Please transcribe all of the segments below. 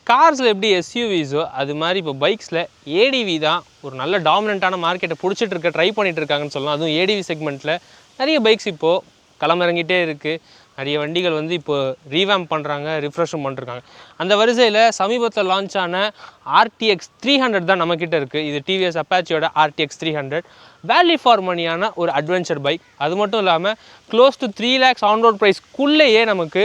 கார்ஸில் எப்படி எஸ்யூவிஸோ அது மாதிரி இப்போ பைக்ஸில் ஏடிவி தான் ஒரு நல்ல டாமினண்ட்டான மார்க்கெட்டை பிடிச்சிட்டு ட்ரை பண்ணிகிட்டு இருக்காங்கன்னு சொல்லலாம். அதுவும் ஏடிவி செக்மெண்ட்டில் நிறைய பைக்ஸ் இப்போது களமிறங்கிட்டே இருக்குது. நிறைய வண்டிகள் வந்து இப்போ ரீவேம் பண்ணுறாங்க, ரிஃப்ரெஷும் பண்ணிருக்காங்க. அந்த வரிசையில் சமீபத்தில் லான்ச் ஆன RTX 300 தான் நம்மக்கிட்ட இருக்குது. இது டிவிஎஸ் அப்பாச்சியோட RTX 300 வேல்யூ ஃபார் மணியான ஒரு அட்வென்ச்சர் பைக். அது மட்டும் இல்லாமல் close to 3 lakhs on road ப்ரைஸ்க்குள்ளேயே நமக்கு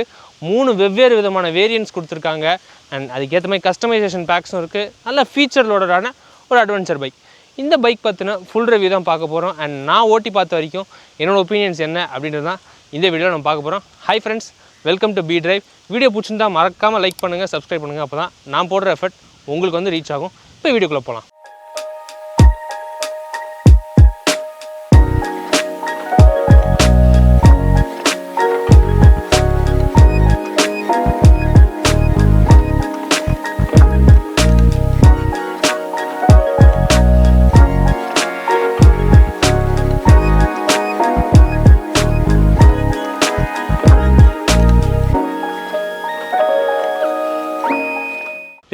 3 வெவ்வேறு விதமான வேரியன்ட்ஸ் கொடுத்துருக்காங்க. அண்ட் அதுக்கேற்ற மாதிரி கஸ்டமைசேஷன் பேக்ஸும் இருக்குது. நல்ல ஃபீச்சர் லோடடான ஒரு அட்வென்ச்சர் பைக். இந்த பைக் பற்றின ஃபுல் ரிவ்யூ தான் பார்க்க போகிறோம். அண்ட் நான் ஓட்டி பார்த்த வரைக்கும் என்னோடய ஒப்பீனியன்ஸ் என்ன அப்படின்றது தான் இந்த வீடியோவில் நம்ம பார்க்க போகிறோம். Hi friends, welcome to B drive. Video பிடிச்சிருந்தா மறக்காமல் லைக் பண்ணுங்கள், சப்ஸ்கிரைப் பண்ணுங்கள். அப்போ தான் நான் போடுற எஃபர்ட் உங்களுக்கு வந்து ரீச் ஆகும். இப்போ வீடியோக்குள்ளே போகலாம்.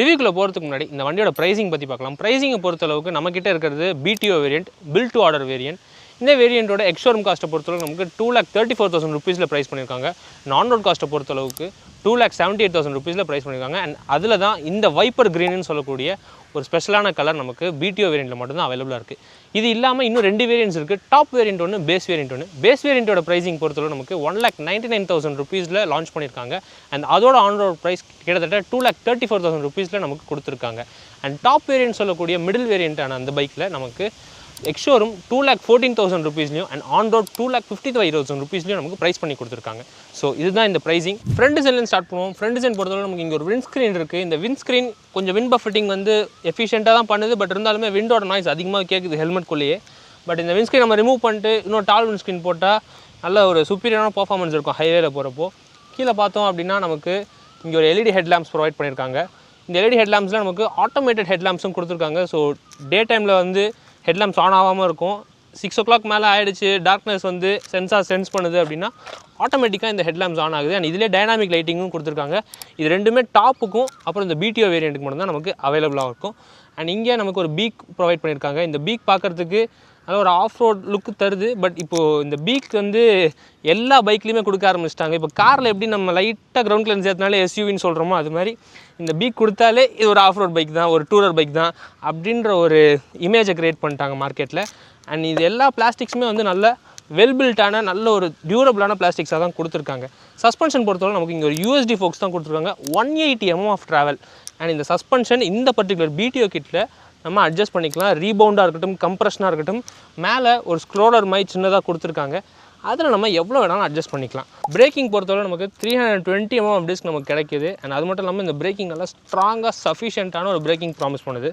ரிவ்யூக்குள்ளே போகிறதுக்கு முன்னாடி இந்த வண்டியோட ப்ரைஸிங் பற்றி பார்க்கலாம். ப்ரைஸிங்கை பொறுத்தளவுக்கு நம்மக்கிட்ட இருக்கிறது BTO variant, build to order variant. இந்த வேரியண்ட்டோட எக்ஸ்ஷோரூம் காஸ்ட்டை பொறுத்தளவுக்கு நமக்கு 2,34,000 rupees ப்ரைஸ் பண்ணியிருக்காங்க. நான் ரோட் காஸ்ட்டை பொறுத்தளவுக்கு 2,78,000 rupees ப்ரைஸ் பண்ணியிருக்காங்க. அண்ட் அதில் தான் இந்த வைப்பர் க்ரீன்னு சொல்லக்கூடிய ஒரு ஸ்பெஷலான கலர் நமக்கு BTO வேரியண்ட்டில் மட்டும்தான் அவைலபிளாக இருக்குது. இது இல்லாமல் இன்னும் 2 வேரியன்ட்ஸ் இருக்குது. டாப் வேரியண்ட் ஒன்று, பேஸ் வேரியண்ட் ஒன்று. பேஸ் வேரியண்ட்டோட ப்ரைஸிங் பொறுத்தளவு நமக்கு 1,99,000 rupees லான்ச் பண்ணியிருக்காங்க. அண்ட் அதோட ஆன் ரோட் ப்ரைஸ் கிட்டத்தட்ட 2,34,000 rupees நமக்கு கொடுத்துருக்காங்க. அண்ட் டாப் வேரியண்ட் சொல்லக்கூடிய மிடில் வேரியண்ட்டான அந்த பைக்கில் நமக்கு ex-showroom 2,14,000 rupees and on road 2,55,000 rupees நமக்கு ப்ரைஸ் பண்ணி கொடுத்துருக்காங்க. ஸோ இதுதான் இந்த ப்ரைஸிங். ஃப்ரண்ட் டிசைன்லேருந்து ஸ்டார்ட் பண்ணுவோம். ஃப்ரண்ட் டிசைன் பொறுத்தவரை நமக்கு இங்கே ஒரு விண்ட் ஸ்க்ரீன் இருக்குது. இந்த விண்ட் ஸ்க்ரீன் கொஞ்சம் விண்ட் பஃபெட்டிங் வந்து எஃபிஷியண்ட்டாக தான் பண்ணுது. பட் இருந்தாலுமே விண்டோட நாய்ஸ் அதிகமாக கேட்குது ஹெல்மெட்குள்ளேயே. பட் இந்த விண்ட் ஸ்க்ரீன் நம்ம ரிமூவ் பண்ணிட்டு இன்னொரு டால் விண்ட் ஸ்க்ரீன் போட்டால் நல்ல ஒரு சுப்பீரியரான பர்ஃபார்மன்ஸ் இருக்கும் ஹைவேல போகிறப்போ. கீழே பார்த்தோம் அப்படின்னா நமக்கு இங்கே ஒரு LED ஹெட்லாம்ப்ஸ் ப்ரொவைட் பண்ணியிருக்காங்க. இந்த LED ஹெட்லாம்ப்ஸில் நமக்கு ஆட்டோமேட்டட் ஹெட்லாம்ப்ஸும் கொடுத்துருக்காங்க. ஸோ டே டைமில் வந்து ஹெட்லாம்ப்ஸ் ஆன் ஆகாமல் இருக்கும். 6 o'clock மேலே ஆகிடுச்சு, டார்க்னஸ் வந்து சென்சார் சென்ஸ் பண்ணுது அப்படின்னா ஆட்டோமேட்டிக்காக இந்த ஹெட்லாம்ப்ஸ் ஆன் ஆகுது. அண்ட் இதிலே டைனாமிக் லைட்டிங்கும் கொடுத்துருக்காங்க. இது ரெண்டுமே டாப்புக்கும் அப்புறம் இந்த BTO வேரியண்ட்டுக்கு மட்டும் தான் நமக்கு அவைலபிளாக இருக்கும். அண்ட் இங்கே நமக்கு ஒரு பீக் ப்ரொவைட் பண்ணியிருக்காங்க. இந்த பீக் பார்க்குறதுக்கு நல்ல ஒரு ஆஃப் ரோட் லுக்கு தருது. பட் இப்போது இந்த பீக் வந்து எல்லா பைக்லேயுமே கொடுக்க ஆரம்பிச்சிட்டாங்க. இப்போ காரில் எப்படி நம்ம லைட்டாக கிரவுண்ட் கிளியரன்ஸ் ஏற்றினாலே SUVன்னு சொல்கிறோமோ அது மாதிரி இந்த பீக் கொடுத்தாலே இது ஒரு ஆஃப் ரோட் பைக் தான், ஒரு டூரர் பைக் தான் அப்படின்ற ஒரு இமேஜை க்ரியேட் பண்ணிட்டாங்க மார்க்கெட்டில். அண்ட் இது எல்லா பிளாஸ்டிக்ஸுமே வந்து நல்ல வெல் பில்ட்டான நல்ல ஒரு டியூரபிளான பிளாஸ்டிக்ஸாக தான் கொடுத்துருக்காங்க. சஸ்பென்ஷன் பொறுத்தவரை நமக்கு இங்கே ஒரு USD ஃபோக்ஸ் தான் கொடுத்துருக்காங்க. 180 mm ஆஃப் ட்ராவல். அண்ட் இந்த சஸ்பென்ஷன் இந்த பர்டிகுலர் BTO கிட்டில் நம்ம அட்ஜஸ்ட் பண்ணிக்கலாம். ரீபவுண்டாக இருக்கட்டும், கம்ப்ரெஷனாக இருக்கட்டும், மேலே ஒரு ஸ்க்ரோலர் மாதிரி சின்னதாக கொடுத்துருக்காங்க. அதில் நம்ம எவ்வளோ வேணாலும் அட்ஜஸ்ட் பண்ணிக்கலாம். பிரேக்கிங் பொறுத்தவரை நமக்கு 320 mm டிஸ்க் நமக்கு கிடைக்கிது. அண்ட் அது மட்டும் இல்லாமல் இந்த பிரேக்கிங் நல்லா ஸ்ட்ராங்காக சஃபிஷியண்ட்டான ஒரு பிரேக்கிங் ப்ராமிஸ் பண்ணுது.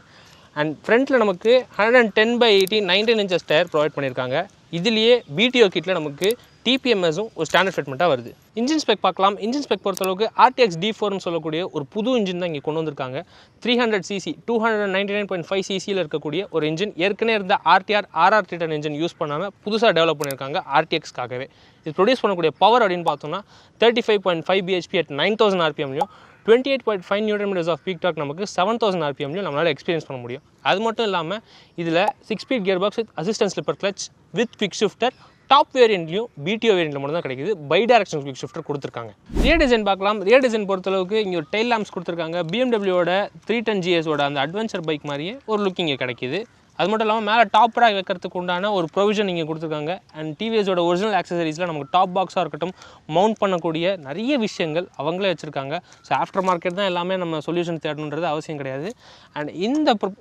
அண்ட் ஃப்ரண்ட்டில் நமக்கு 110/80 19 inches டயர் ப்ரொவைட் பண்ணியிருக்காங்க. இதுலேயே BTO கிட்டில் நமக்கு TPMSும் ஒரு ஸ்டாண்டர்ட் ஃபிட்மெண்ட்டாக வருது. இன்ஜின் ஸ்பெக் பார்க்கலாம். இன்ஜின் ஸ்பெக் பொறுத்தளவுக்கு RTX D4ன்னு சொல்லக்கூடிய ஒரு புது இன்ஜின் தான் இங்கே கொண்டு வந்திருக்காங்க. 300cc 299.5 ccயில் இருக்கக்கூடிய ஒரு இன்ஜின். ஏற்கனவே இருந்த RTR RR 310 இன்ஜின் யூஸ் பண்ணாமல் புதுசாக டெவலப் பண்ணியிருக்காங்க RTXக்காகவே. இது ப்ரொடியூஸ் பண்ணக்கூடிய பவர் அப்படின்னு பார்த்தோம்னா 35.5 bhp at 9,000 rpmலையும் 28.5 Nm ஆஃப் பீக் டார்க் நமக்கு 7,000 rpmலையும் நம்மளால் எக்ஸ்பீரியன்ஸ் பண்ண முடியும். அது மட்டும் இல்லாமல் இதில் 6-speed gear box with assistant slipper clutch with quick shifter top வேரியண்ட்லையும் BTO வேரியண்ட்டில் மட்டும் தான் கிடைக்குது. பை டைரக்ஷன் குவிக் ஷிஃப்டர் கொடுத்துருக்காங்க. ரியர் டிசைன் பார்க்கலாம். ரியர் டிசைன் பொறுத்தளவுக்கு இங்கே ஒரு டெயில் லேம்ப்ஸ் கொடுத்துருக்காங்க. BMWவோட 310 GSோட அந்த அட்வென்ச்சர் பைக் மாதிரியே ஒரு லுக் இங்கே கிடைக்குது. அது மட்டும் இல்லாமல் மேலே டாப் ரேக் வைக்கிறதுக்கு உண்டான ஒரு ப்ரொவிஷன் இங்கே கொடுத்துருக்காங்க. அண்ட் டிவிஎஸோட ஒரிஜினல் ஆக்சசரிஸில் நமக்கு டாப் பாக்ஸாக இருக்கட்டும், மவுண்ட் பண்ணக்கூடிய நிறைய விஷயங்கள் அவங்களே வச்சுருக்காங்க. ஸோ ஆஃப்டர் மார்க்கெட் தான் எல்லாமே நம்ம சொல்யூஷன் தேடணுன்றது அவசியம் கிடையாது. அண்ட்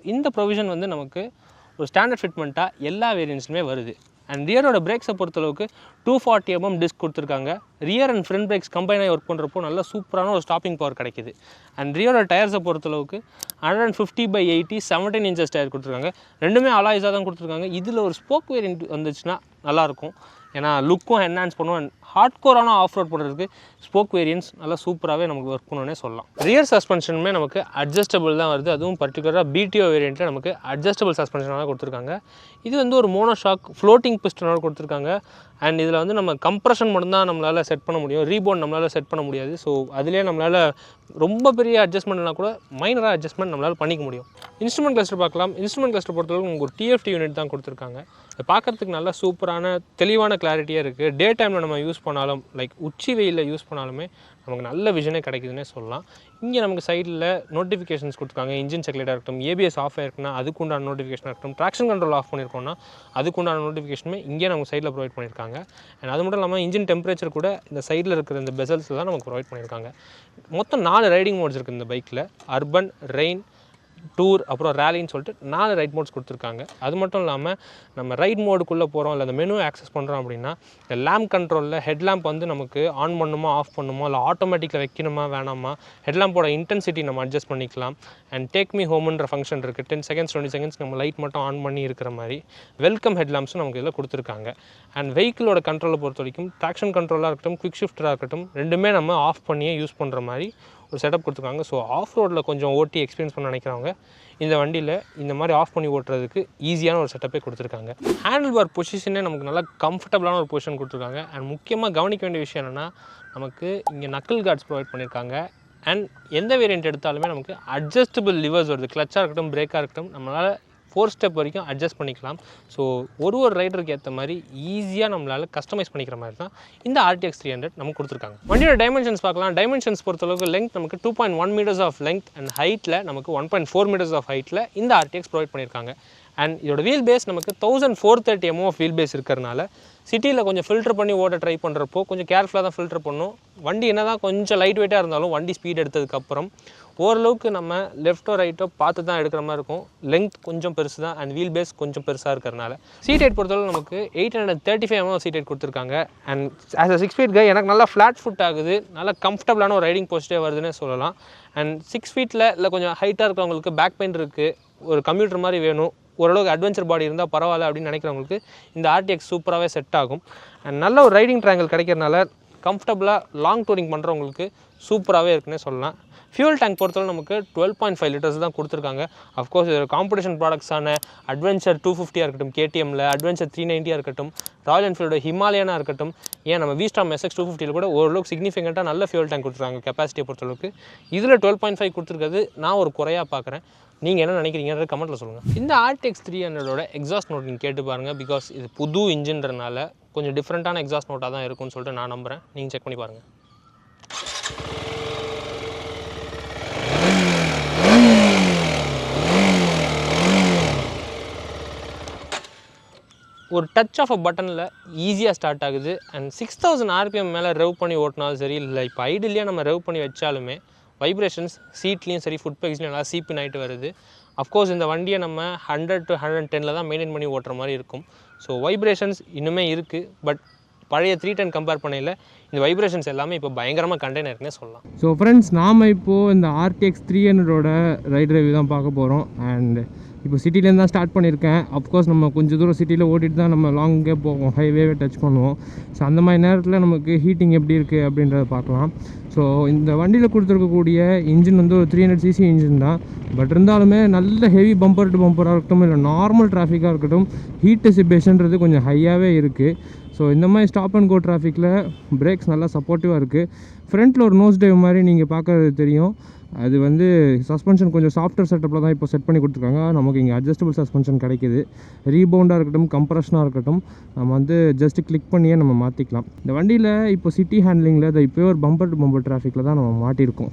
இந்த ப்ரொவிஷன் வந்து நமக்கு ஒரு ஸ்டாண்டர்ட் ஃபிட்மெண்ட்டாக எல்லா வேரியன்ட்ஸுமே வருது. அண்ட் ரியரோட பிரேக்ஸை பொறுத்தளவுக்கு 240 mm டிஸ்க் கொடுத்துருக்காங்க. ரியர் அண்ட் ஃப்ரண்ட் பிரேக்ஸ் கம்பைனாக ஒர்க் பண்ணுறப்போ நல்ல சூப்பரான ஒரு ஸ்டாப்பிங் பவர் கிடைக்குது. அண்ட் ரியரோட டயர்ஸை பொறுத்தளவுக்கு 150/80 17 inches டயர் கொடுத்துருக்காங்க. ரெண்டுமே அலாய்ஸாக தான் கொடுத்துருக்காங்க. இதில் ஒரு ஸ்போக் வேரியன்ட் வந்துச்சுன்னா நல்லாயிருக்கும். ஏன்னா லுக்கும் என்ஹான்ஸ் பண்ணுவோம். ஹார்ட் கோரான ஆஃப் ரோட் பண்ணுறதுக்கு ஸ்போக் வேரியன்ஸ் நல்லா சூப்பராகவே நமக்கு ஒர்க் பண்ணுன்னே சொல்லலாம். ரியர் சஸ்பென்ஷனுமே நமக்கு அட்ஜஸ்டபிள் தான் வருது. அதுவும் பர்டிகுலராக பிடிஓ வேரியண்ட்டில் நமக்கு அட்ஜஸ்டபிள் சஸ்பென்ஷனாக கொடுத்துருக்காங்க. இது வந்து ஒரு மோனோஷாக் ஃப்ளோட்டிங் பிஸ்டனோட கொடுத்துருக்காங்க. அண்ட் இதில் வந்து நம்ம கம்ப்ரெஷன் மட்டும்தான் நம்மளால் செட் பண்ண முடியும், ரீபவுண்ட் நம்மளால் செட் பண்ண முடியாது. ஸோ அதிலே நம்மளால் ரொம்ப பெரிய அட்ஜஸ்ட்மெண்ட்னா கூட மைனராக அட்ஜஸ்ட்மெண்ட் நம்மளால் பண்ணிக்க முடியும். இன்ஸ்ட்ருமெண்ட் கிளஸ்டர் பார்க்கலாம். இன்ஸ்ட்ருமெண்ட் கிளஸ்டர் பொறுத்தவரைக்கும் உங்களுக்கு ஒரு டிஎஃப்டி யூனிட் தான் கொடுத்துருக்காங்க. பார்க்குறதுக்கு நல்லா சூப்பரான தெளிவான கிளாரிட்டியாக இருக்குது. டே டைமில் நம்ம யூஸ் பண்ணாலும் லைக் உச்சி வெயிலில் யூஸ் பண்ணாலுமே நமக்கு நல்ல விஷனே கிடைக்குதுன்னே சொல்லலாம். இங்கே நமக்கு சைடில் நோட்டிஃபிகேஷன்ஸ் கொடுத்துருக்காங்க. இன்ஜின் செக்லைட்டாக இருக்கட்டும், ஏபிஎஸ் ஆஃப் ஆயிருக்குன்னா அதுக்குண்டான நோட்டிஃபிகேஷன் இருக்கட்டும், ட்ராக்ஷன் கண்ட்ரோல் ஆஃப் பண்ணியிருக்கோம்னா அதுக்குண்டான நோட்டிஃபிகேஷனுமே இங்கே நமக்கு சைடில் ப்ரொவைட் பண்ணியிருக்காங்க. அண்ட் அது மட்டும் இல்லாமல் இன்ஜின் டெம்பரேச்சர் கூட இந்த சைடில் இருக்கிற இந்த பெசல்ஸில் தான் நமக்கு ப்ரொவைட் பண்ணியிருக்காங்க. மொத்தம் 4 ரைடிங் மோட்ஸ் இருக்குது இந்த பைக்கில். அர்பன், ரெயின், டூர், அப்புறம் ரேலின்னு சொல்லிட்டு 4 ரைட் மோட்ஸ் கொடுத்துருக்காங்க. அது மட்டும் இல்லாமல் நம்ம ரைட் மோடுக்குள்ளே போகிறோம் இல்லை அந்த மெனு ஆக்சஸ் பண்ணுறோம் அப்படின்னா இந்த லேம்ப் கண்ட்ரோலில் ஹெட் லேம்ப் வந்து நமக்கு ஆன் பண்ணுமா ஆஃப் பண்ணுமா இல்லை ஆட்டோமேட்டிக்கில் வைக்கணுமா வேணாமா, ஹெட் லேம்போட இன்டென்சிட்டி நம்ம அட்ஜஸ்ட் பண்ணிக்கலாம். அண்ட் டேக் மீ ஹோம்ன்ற ஃபங்க்ஷன் இருக்குது. 10 செகண்ட்ஸ் 20 செகண்ட்ஸ் நம்ம லைட் மட்டும் ஆன் பண்ணி இருக்கிற மாதிரி வெல்கம் ஹெட் லேம்ப்ஸும் நமக்கு இதில் கொடுத்துருக்காங்க. அண்ட் வெஹிக்கிளோட கண்ட்ரோலை பொறுத்த வரைக்கும் ட்ராக்ஷன் கண்ட்ரோலாக இருக்கட்டும், குவிக் ஷிஃப்டராக இருக்கட்டும், ரெண்டுமே நம்ம ஆஃப் பண்ணியே யூஸ் பண்ணுற மாதிரி ஒரு செட்டப் கொடுத்துருக்காங்க. ஸோ ஆஃப் ரோடில் கொஞ்சம் ஓட்டி எக்ஸ்பீரியன்ஸ் பண்ண நினைக்கிறவங்க இந்த வண்டியில் இந்த மாதிரி ஆஃப் பண்ணி ஓட்டுறதுக்கு ஈஸியான ஒரு செட்டப்பே கொடுத்துருக்காங்க. ஹேண்டில் பார் பொசிஷனே நமக்கு நல்லா கம்ஃபர்டபுளான ஒரு பொசிஷன் கொடுத்துருக்காங்க. அண்ட் முக்கியமாக கவனிக்க வேண்டிய விஷயம் என்னென்னா நமக்கு இங்கே நக்கிள் கார்ட்ஸ் ப்ரொவைட் பண்ணியிருக்காங்க. அண்ட் எந்த வேரியண்ட் எடுத்தாலுமே நமக்கு அட்ஜஸ்டபிள் லிவர்ஸ் வருது. கிளச்சாக இருக்கட்டும், பிரேக்காக இருக்கட்டும், நம்மளால் 4 ஸ்டெப் வரைக்கும் அட்ஜஸ்ட் பண்ணிக்கலாம். ஸோ ஒரு ரைடருக்கு ஏற்ற மாதிரி ஈஸியாக நம்மளால் கஸ்டமைஸ் பண்ணிக்கிற மாதிரி தான் இந்த RTX 300 நமக்கு கொடுத்துருக்காங்க. வண்டியோட டைமென்ஷன்ஸ் பார்க்கலாம். டைமென்ஷன்ஸ் பொறுத்தளவுக்கு லெங்க் நமக்கு 2.1 மீட்டர்ஸ் ஆஃப் லெங்க் அண்ட் ஹைட்டில் நமக்கு 1.4 மீட்டர்ஸ் ஆஃப் ஹைட்டில் இந்த RTX ப்ரொவைட் பண்ணியிருக்காங்க. அண்ட் இதோட வீல் பேஸ் நமக்கு 1430 mm ஆஃப் வீல் பேஸ் இருக்கிறனால சிட்டியில் கொஞ்சம் ஃபில்டர் பண்ணி ஓட்ட ட்ரை பண்ணுறப்போ கொஞ்சம் கேர்ஃபுல்லாக தான் ஃபில்டர் பண்ணும். வண்டி என்ன தான் கொஞ்சம் லைட் வெயிட்டாக இருந்தாலும் வண்டி ஸ்பீட் எடுத்ததுக்கப்புறம் ஓரளவுக்கு நம்ம லெஃப்ட்டோ ரைட்டோ பார்த்து தான் எடுக்கிற மாதிரி இருக்கும். லெங்க் கொஞ்சம் பெருசு தான் அண்ட் வீல் பேஸ் கொஞ்சம் பெருசாக இருக்கிறனால. சீட் ஹைட் பொறுத்தளவு நமக்கு 835 mm சீட் ஹைட் கொடுத்துருக்காங்க. அண்ட் ஆஸ் அ 6 feet கை எனக்கு நல்லா ஃப்ளாட் ஃபுட் ஆகுது, நல்லா கம்ஃபர்டபுளான ஒரு ரைடிங் போஸ்ட்டே வருதுன்னே சொல்லலாம். அண்ட் 6 feet இல்லை கொஞ்சம் ஹைட்டாக இருக்கிறவங்களுக்கு பேக் பெயின் இருக்குது, ஒரு கம்ப்யூட்டர் மாதிரி வேணும், ஓரளவுக்கு அட்வென்ச்சர் பாடி இருந்தால் பரவாயில்ல அப்படின்னு நினைக்கிறவங்களுக்கு இந்த RTX சூப்பராகவே செட் ஆகும். அண்ட் நல்ல ஒரு ரைடிங் ட்ரையாங்கிள் கிடைக்கிறனால கம்ஃபர்டபுளாக லாங் டூரிங் பண்ணுறவங்களுக்கு சூப்பராகவே இருக்குன்னே சொல்லலாம். ஃபியூல் டேங்க் பொறுத்தவரை நமக்கு 12.5 லிட்டர்ஸ் தான் கொடுத்துருக்காங்க. அஃப்கோர்ஸ் இது காம்படிஷன் ப்ராடக்ட்ஸான அட்வென்ச்சர் 250 இருக்கட்டும், KTMல அட்வென்ச்சர் 390 இருக்கட்டும், ராயல் என்ஃபீல்டோட ஹிமாலயனாக இருக்கட்டும், ஏன் நம்ம V-Strom SX 250 கூட ஓரளவுக்கு சிக்னிஃபிகண்ட்டாக நல்ல ஃபியூல் டேங்க் கொடுத்துருக்காங்க கெப்பாசிட்டியை பொறுத்தளவுக்கு. இதில் 12.5 கொடுத்துருக்கிறது நான் ஒரு குறையாக பார்க்குறேன். நீங்கள் என்ன நினைக்கிறீங்கன்றது கமெண்ட்டில் சொல்லுங்கள். இந்த RTX 300ஓட எக்ஸாஸ்ட் நோட் நீங்கள் கேட்டு பாருங்கள். பிகாஸ் இது புது இன்ஜின்றனால கொஞ்சம் டிஃப்ரெண்ட்டான எக்ஸாஸ்ட் நோட்டாக தான் இருக்கும்னு சொல்லிட்டு நான் நம்புகிறேன். நீங்கள் செக் பண்ணி பாருங்கள். ஒரு டச் ஆஃப் அ பட்டனில் ஈஸியாக ஸ்டார்ட் ஆகுது. அண்ட் 6000 RPM மேலே ரெவ் பண்ணி ஓட்டினாலும் சரி, இல்லை இப்போ ஐடியலியாக நம்ம ரெவ் பண்ணி வச்சாலுமே வைப்ரேஷன்ஸ் சீட்லேயும் சரி ஃபுட் பேக்ஸ்லையும் நல்லா சீப்பின் ஆகிட்டு வருது. அஃப்கோர்ஸ் இந்த வண்டியை நம்ம 100 to 110 தான் மெயின்டைன் பண்ணி ஓட்டுற மாதிரி இருக்கும். ஸோ வைப்ரேஷன்ஸ் இன்னுமே இருக்குது. பட் பழைய 310 கம்பேர் பண்ணையில் இந்த வைப்ரேஷன்ஸ் எல்லாமே இப்போ பயங்கரமாக கண்டெய்னர் இருக்குன்னே சொல்லலாம். ஸோ ஃப்ரெண்ட்ஸ், நாம் இப்போது இந்த RTX 300ஓட ரைட் ரிவ்யூ தான் பார்க்க போகிறோம். அண்ட் இப்போ சிட்டிலேருந்து தான் ஸ்டார்ட் பண்ணியிருக்கேன். அஃப்கோர்ஸ் நம்ம கொஞ்சம் தூரம் சிட்டியில் ஓட்டிட்டு தான் நம்ம லாங்கே போவோம், ஹைவேவே டச் பண்ணுவோம். ஸோ அந்த மாதிரி நேரத்தில் நமக்கு ஹீட்டிங் எப்படி இருக்குது அப்படின்றத பார்க்கலாம். ஸோ இந்த வண்டியில் கொடுத்துருக்கக்கூடிய இன்ஜின் வந்து ஒரு 300cc இன்ஜின் தான். பட் இருந்தாலுமே நல்ல ஹெவி பம்பர் டு பம்பராக இருக்கட்டும், இல்லை நார்மல் டிராஃபிக்காக இருக்கட்டும், ஹீட் டெசிபேஷன்றது கொஞ்சம் ஹையாகவே இருக்குது. ஸோ இந்த மாதிரி ஸ்டாப் அண்ட் கோ டிராஃபிக்கில் பிரேக்ஸ் நல்லா சப்போர்ட்டிவாக இருக்குது. ஃப்ரண்ட்டில் ஒரு நோஸ் டைவ் மாதிரி நீங்கள் பார்க்கறது தெரியும். அது வந்து சஸ்பென்ஷன் கொஞ்சம் சாஃப்ட்வேர் செட்டப்பில் தான் இப்போ செட் பண்ணி கொடுத்துருக்காங்க. நமக்கு இங்கே அட்ஜஸ்டபிள் சஸ்பென்ஷன் கிடைக்கிது. ரீபவுண்டாக இருக்கட்டும், கம்ப்ரஷனாக இருக்கட்டும், நம்ம வந்து ஜஸ்ட்டு கிளிக் பண்ணியே நம்ம மாற்றிக்கலாம். இந்த வண்டியில் இப்போ சிட்டி ஹேண்ட்லிங்கில் இதை இப்போ ஒரு பம்பர் டு பம்பர் டிராஃபிக்கில் தான் நம்ம மாட்டியிருக்கோம்.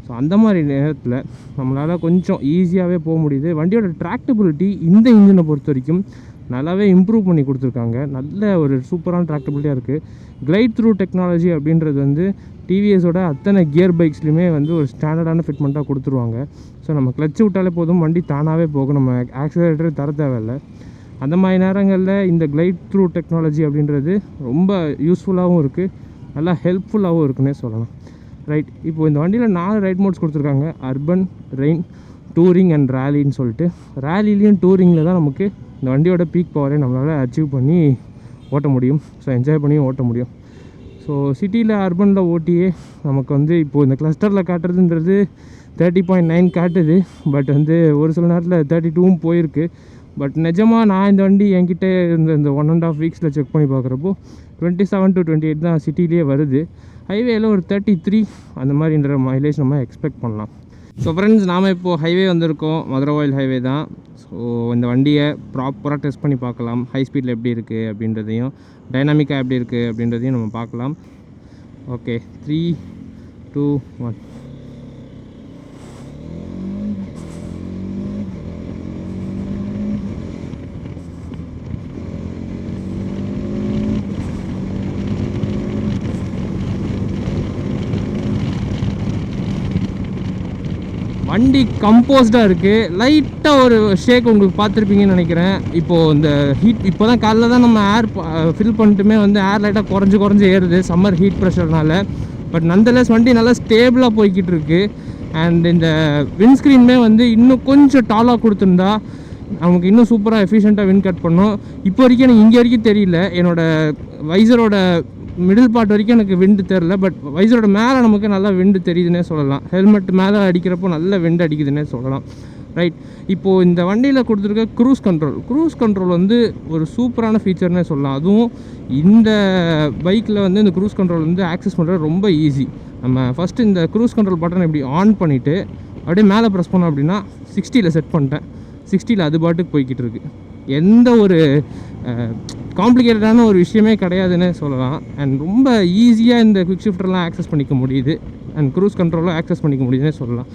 ஸோ அந்த மாதிரி நேரத்தில் நம்மளால் கொஞ்சம் ஈஸியாகவே போக முடியுது. வண்டியோட ட்ராக்டபிலிட்டி இந்த இன்ஜினை பொறுத்த வரைக்கும் நல்லாவே இம்ப்ரூவ் பண்ணி கொடுத்துருக்காங்க. நல்ல ஒரு சூப்பரான ட்ராக்டபிலிட்டியாக இருக்குது. கிளைட் த்ரூ டெக்னாலஜி அப்படின்றது வந்து டிவிஎஸோட அத்தனை கியர் பைக்ஸ்லையுமே வந்து ஒரு ஸ்டாண்டர்டான ஃபிட்மெண்ட்டாக கொடுத்துருவாங்க. ஸோ நம்ம கிளச்சு விட்டாலே போதும், வண்டி தானாகவே போகும், நம்ம ஆக்சிலரேட்டர் தர தேவையில்லை. அந்த மாதிரி நேரங்களில் இந்த கிளைட் த்ரூ டெக்னாலஜி அப்படின்றது ரொம்ப யூஸ்ஃபுல்லாகவும் இருக்குது, நல்லா ஹெல்ப்ஃபுல்லாகவும் இருக்குன்னே சொல்லலாம். ரைட், இப்போது இந்த வண்டியில் 4 ரைட் மோட்ஸ் கொடுத்துருக்காங்க. அர்பன், ரெயின், டூரிங் அண்ட் ரேலின்னு சொல்லிட்டு. ரேலிலையும் டூரிங்கில் தான் நமக்கு இந்த வண்டியோட பீக் பவரை நம்மளால் அச்சீவ் பண்ணி ஓட்ட முடியும். ஸோ என்ஜாய் பண்ணியும் ஓட்ட முடியும். ஸோ சிட்டியில் அர்பனில் ஓட்டியே நமக்கு வந்து இப்போது இந்த கிளஸ்டரில் காட்டுறதுன்றது 30.9 காட்டுது. பட் வந்து ஒரு சில நேரத்தில் 32 போயிருக்கு. பட் நிஜமாக நான் இந்த வண்டி என்கிட்ட இந்த 1.5 வீக்ஸில் செக் பண்ணி பார்க்குறப்போ 27 to 28 தான் சிட்டிலேயே வருது. ஹைவேயில் ஒரு 33 அந்த மாதிரின்ற மைலேஜ் நம்ம எக்ஸ்பெக்ட் பண்ணலாம். ஸோ ஃப்ரெண்ட்ஸ், நாம் இப்போது ஹைவே வந்திருக்கோம். மதுரவாயில் ஹைவே தான். ஸோ இந்த வண்டியை ப்ராப்பராக டெஸ்ட் பண்ணி பார்க்கலாம். ஹை ஸ்பீடில் எப்படி இருக்குது அப்படின்றதையும், டைனாமிக்காக எப்படி இருக்குது அப்படின்றதையும் நம்ம பார்க்கலாம். ஓகே, 3, 2, 1. வண்டி கம்போஸ்டாக இருக்குது. லைட்டாக ஒரு ஷேக் உங்களுக்கு பார்த்துருப்பீங்கன்னு நினைக்கிறேன். இப்போது இந்த ஹீட் இப்போ தான் காலைல தான் நம்ம ஏர் ஃபில் பண்ணிட்டுமே வந்து ஏர் லைட்டாக குறைஞ்சி ஏறுது சம்மர் ஹீட் ப்ரெஷர்னால. பட் நந்தலஸ் வண்டி நல்லா ஸ்டேபிளாக போய்கிட்டு இருக்குது. அண்ட் இந்த விண்ட்ஸ்க்ரீனுமே வந்து இன்னும் கொஞ்சம் டாலாக கொடுத்துருந்தா நமக்கு இன்னும் சூப்பராக எஃபிஷியண்ட்டாக வின் கட் பண்ணோம். இப்போ வரைக்கும் எனக்கு இங்கே வரைக்கும் தெரியல. என்னோடய வைசரோட மிடில் பார்ட் வரைக்கும் எனக்கு விண்டு தெரில. பட் வைசரோட மேலே நமக்கு நல்லா விண்டு தெரியுதுன்னே சொல்லலாம். ஹெல்மெட் மேலே அடிக்கிறப்போ நல்ல விண்டு அடிக்குதுன்னே சொல்லலாம். ரைட், இப்போது இந்த வண்டியில் கொடுத்துருக்க க்ரூஸ் கண்ட்ரோல் வந்து ஒரு சூப்பரான ஃபீச்சர்னே சொல்லலாம். அதுவும் இந்த பைக்கில் வந்து இந்த க்ரூஸ் கண்ட்ரோல் வந்து ஆக்சஸ் பண்ணுறது ரொம்ப ஈஸி. நம்ம ஃபஸ்ட்டு இந்த க்ரூஸ் கண்ட்ரோல் பட்டனை இப்படி ஆன் பண்ணிவிட்டு அப்படியே மேலே ப்ரெஸ் பண்ணோம் அப்படின்னா 60 செட் பண்ணிட்டேன். 60 அது பாட்டுக்கு போய்கிட்டு இருக்குது. எந்த ஒரு காம்ப்ளிகேட்டடான ஒரு விஷயமே கிடையாதுன்னு சொல்லலாம். அண்ட் ரொம்ப ஈஸியாக இந்த குவிக் ஷிஃப்டர்லாம் ஆக்சஸ் பண்ணிக்க முடியுது. அண்ட் க்ரூஸ் கண்ட்ரோலும் ஆக்சஸ் பண்ணிக்க முடியுதுன்னே சொல்லலாம்.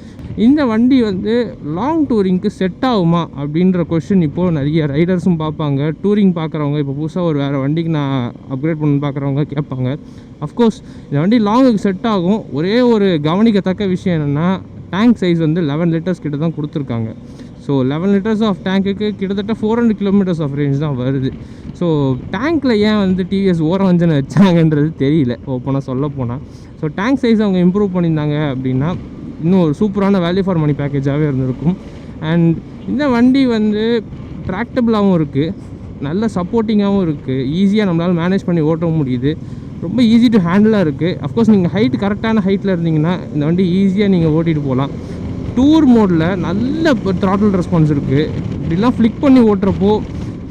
இந்த வண்டி வந்து லாங் டூரிங்க்கு செட் ஆகுமா அப்படின்ற கொஷின் இப்போது நிறைய ரைடர்ஸும் பார்ப்பாங்க. டூரிங் பார்க்குறவங்க, இப்போ புதுசாக ஒரு வேறு வண்டிக்கு நான் அப்கிரேட் பண்ணி பார்க்குறவங்க கேட்பாங்க. அஃப்கோர்ஸ் இந்த வண்டி லாங்குக்கு செட் ஆகும். ஒரே ஒரு கவனிக்கத்தக்க விஷயம் என்னென்னா, டேங்க் சைஸ் வந்து 11 லிட்டர்ஸ் கிட்ட தான் கொடுத்துருக்காங்க. ஸோ 11 லிட்டர்ஸ் ஆஃப் டேங்க்குக்கு கிட்டத்தட்ட 400 கிலோமீட்டர்ஸ் ஆஃப் ரேஞ்ச் தான் வருது. ஸோ டேங்க்கில் ஏன் வந்து டிவிஎஸ் ஓரவஞ்சனை வச்சாங்கன்றது தெரியல ஓப்பனாக சொல்ல போனால். ஸோ டேங்க் சைஸ் அவங்க இம்ப்ரூவ் பண்ணியிருந்தாங்க அப்படின்னா இன்னும் ஒரு சூப்பரான வேல்யூ ஃபார் மணி பேக்கேஜாகவே இருந்திருக்கும். அண்ட் இந்த வண்டி வந்து ட்ராக்டபிளாகவும் இருக்குது, நல்ல சப்போர்ட்டிங்காகவும் இருக்குது, ஈஸியாக நம்மளால் மேனேஜ் பண்ணி ஓட்டவும் முடியுது, ரொம்ப ஈஸி டு ஹேண்டிலாக இருக்குது. அஃப்கோர்ஸ் நீங்கள் ஹைட் கரெக்டான ஹைட்டில் இருந்தீங்கன்னா இந்த வண்டி ஈஸியாக நீங்கள் ஓட்டிகிட்டு போகலாம். டூர் மோடில் நல்ல த்ராட்டில் ரெஸ்பான்ஸ் இருக்குது. இப்படிலாம் ஃப்ளிக் பண்ணி ஓட்டுறப்போ,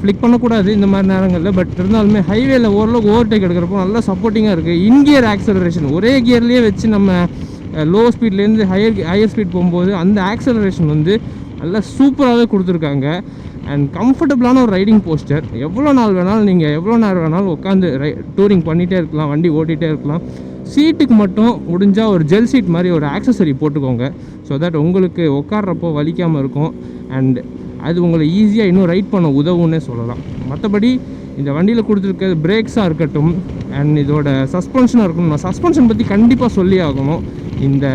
ஃப்ளிக் பண்ணக்கூடாது இந்த மாதிரி நேரங்களில், பட் இருந்தாலுமே ஹைவேல ஓரளவுக்கு ஓவர்டேக் எடுக்கிறப்போ நல்லா சப்போர்ட்டிங்காக இருக்குது. இன்கியர் ஆக்சலரேஷன் ஒரே கியர்லேயே வச்சு நம்ம லோ ஸ்பீட்லேருந்து ஹையர் ஸ்பீட் போகும்போது அந்த ஆக்சலரேஷன் வந்து நல்லா சூப்பராகவே கொடுத்துருக்காங்க. அண்ட் கம்ஃபர்டபுளான ஒரு ரைடிங் போஸ்டர். எவ்வளோ நாள் வேணாலும் நீங்கள் எவ்வளோ நேரம் வேணாலும் உட்காந்து டூரிங் பண்ணிகிட்டே இருக்கலாம், வண்டி ஓட்டிகிட்டே இருக்கலாம். சீட்டுக்கு மட்டும் முடிஞ்சால் ஒரு ஜெல் சீட் மாதிரி ஒரு ஆக்சசரி போட்டுக்கோங்க. ஸோ தட் உங்களுக்கு உட்கார்றப்போ வலிக்காமல் இருக்கும். அண்ட் அது உங்களை ஈஸியாக இன்னும் ரைட் பண்ண உதவுன்னே சொல்லலாம். மற்றபடி இந்த வண்டியில் கொடுத்துருக்க பிரேக்ஸாக இருக்கட்டும் அண்ட் இதோட சஸ்பென்ஷனாக இருக்கட்டும். நான் சஸ்பென்ஷன் பற்றி கண்டிப்பாக சொல்லி ஆகணும். இந்த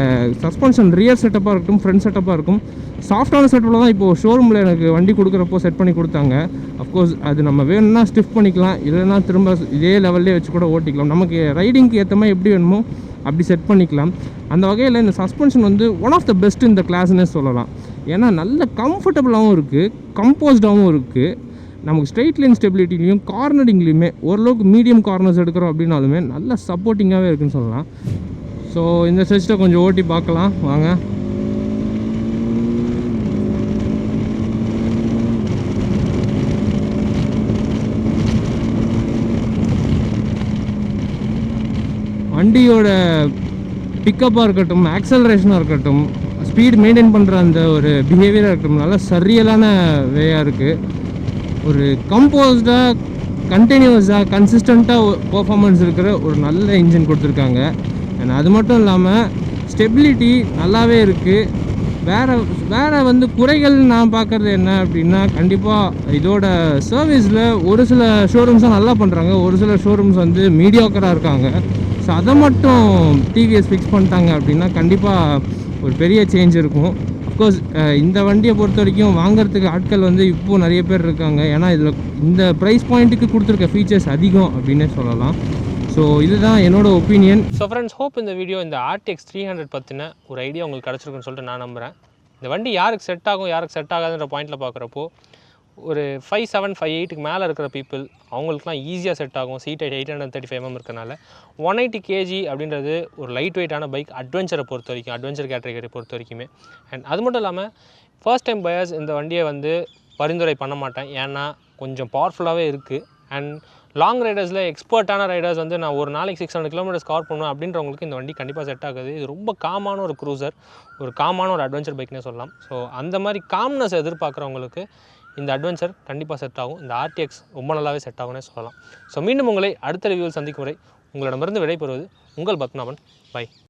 சஸ்பென்ஷன் ரியர் செட்டப்பாக இருக்கட்டும், ஃப்ரண்ட் செட்டப்பாக இருக்கும், சாஃப்டான செட்டப்பில் தான் இப்போது ஷோரூமில் எனக்கு வண்டி கொடுக்குறப்போ செட் பண்ணி கொடுத்தாங்க. அஃப்கோர்ஸ் அது நம்ம வேணும்னா ஸ்டிஃப் பண்ணிக்கலாம், இல்லைன்னா திரும்ப இதே லெவல்லே வச்சு கூட ஓட்டிக்கலாம். நமக்கு ரைடிங்க்கு ஏற்ற மாதிரி எப்படி வேணுமோ அப்படி செட் பண்ணிக்கலாம். அந்த வகையில் இந்த சஸ்பென்ஷன் வந்து ஒன் ஆஃப் த பெஸ்ட் இந்த கிளாஸ்னே சொல்லலாம். ஏன்னா நல்ல கம்ஃபர்டபுளாகவும் இருக்குது, கம்போஸ்டாகவும் இருக்குது. நமக்கு ஸ்ட்ரெயிட் லைன் ஸ்டெபிலிட்டிலையும் கார்னரிங்லேயுமே ஓரளவுக்கு மீடியம் கார்னர்ஸ் எடுக்கிறோம் அப்படின்னாலுமே நல்ல சப்போர்ட்டிங்காகவே இருக்குதுன்னு சொல்லலாம். ஸோ இந்த ஸ்ட்ரெச்சில் கொஞ்சம் ஓட்டி பார்க்கலாம் வாங்க. வண்டியோட பிக்கப்பாக இருக்கட்டும், ஆக்சலரேஷனாக இருக்கட்டும், ஸ்பீடு மெயின்டைன் பண்ணுற அந்த ஒரு பிஹேவியராக இருக்கட்டும், நல்லா சரியலான வேயாக இருக்குது. ஒரு கம்போஸ்டாக, கண்டினியூஸாக, கன்சிஸ்டண்ட்டாக பர்ஃபார்மன்ஸ் இருக்கிற ஒரு நல்ல இன்ஜின் கொடுத்துருக்காங்க. அண்ட் அது மட்டும் இல்லாமல் ஸ்டெபிலிட்டி நல்லாவே இருக்குது. வேறு வந்து குறைகள் நான் பார்க்குறது என்ன அப்படின்னா, கண்டிப்பாக இதோட சர்வீஸில் ஒரு சில ஷோரூம்ஸ் தான் நல்லா பண்ணுறாங்க, ஒரு சில ஷோரூம்ஸ் வந்து மீடியாக்கராக இருக்காங்க. ஸோ அதை மட்டும் டிவிஎஸ் ஃபிக்ஸ் பண்ணிட்டாங்க அப்படின்னா கண்டிப்பாக ஒரு பெரிய சேஞ்ச் இருக்கும். அஃப்கோர்ஸ் இந்த வண்டியை பொறுத்த வரைக்கும் வாங்குறதுக்கு ஆட்கள் வந்து இப்போது நிறைய பேர் இருக்காங்க. ஏன்னா இதில் இந்த ப்ரைஸ் பாயிண்ட்டுக்கு கொடுத்துருக்க ஃபீச்சர்ஸ் அதிகம் அப்படின்னே சொல்லலாம். ஸோ இதுதான் என்னோட ஒப்பீனியன். ஸோ ஃப்ரெண்ட்ஸ், ஹோப் இந்த வீடியோ இந்த RTX 300 பற்றின ஒரு ஐடியா உங்களுக்கு கிடச்சிருக்குன்னு சொல்லிட்டு நான் நம்புகிறேன். இந்த வண்டி யாருக்கு செட் ஆகும், யாருக்கு செட் ஆகாதுன்ற பாயிண்டில் பார்க்குறப்போ ஒரு 5'7", 5'8" மேலே இருக்கிற பீப்புள் அவங்களுக்குலாம் ஈஸியாக செட் ஆகும். சீட் 835mm இருக்கனால 180 kg அப்படின்றது ஒரு லைட் வெயிட்டான பைக் அட்வென்ச்சரை பொறுத்த வரைக்கும், அட்வென்ச்சர் கேட்டகரி பொறுத்த வரைக்குமே. அண்ட் அது மட்டும் இல்லாமல் ஃபர்ஸ்ட் டைம் பையர்ஸ் இந்த வண்டியை வந்து பரிந்துரை பண்ண மாட்டேன். ஏன்னா கொஞ்சம் பவர்ஃபுல்லாகவே இருக்குது. அண்ட் லாங் ரைடர்ஸில் எக்ஸ்பர்ட்டான ரைடர்ஸ் வந்து நான் ஒரு நாளைக்கு 600 km கவர் பண்ணுவேன் அப்படின்றவங்களுக்கு இந்த வண்டி கண்டிப்பாக செட் ஆகுது. இது ரொம்ப காமான ஒரு க்ரூசர், ஒரு காமான ஒரு அட்வென்ச்சர் பைக்னே சொல்லலாம். ஸோ அந்த மாதிரி காம்னஸ் எதிர்பார்க்குறவங்களுக்கு இந்த அட்வென்ச்சர் கண்டிப்பாக செட் ஆகும். இந்த RTX ரொம்ப நல்லாவே செட் ஆகும்னே சொல்லலாம். ஸோ மீண்டும் உங்களை அடுத்த ரிவ்யூவில் சந்திக்கும் வரை உங்களிடமிருந்து விடைபெறுவது உங்கள் பத்மநாபன். பை.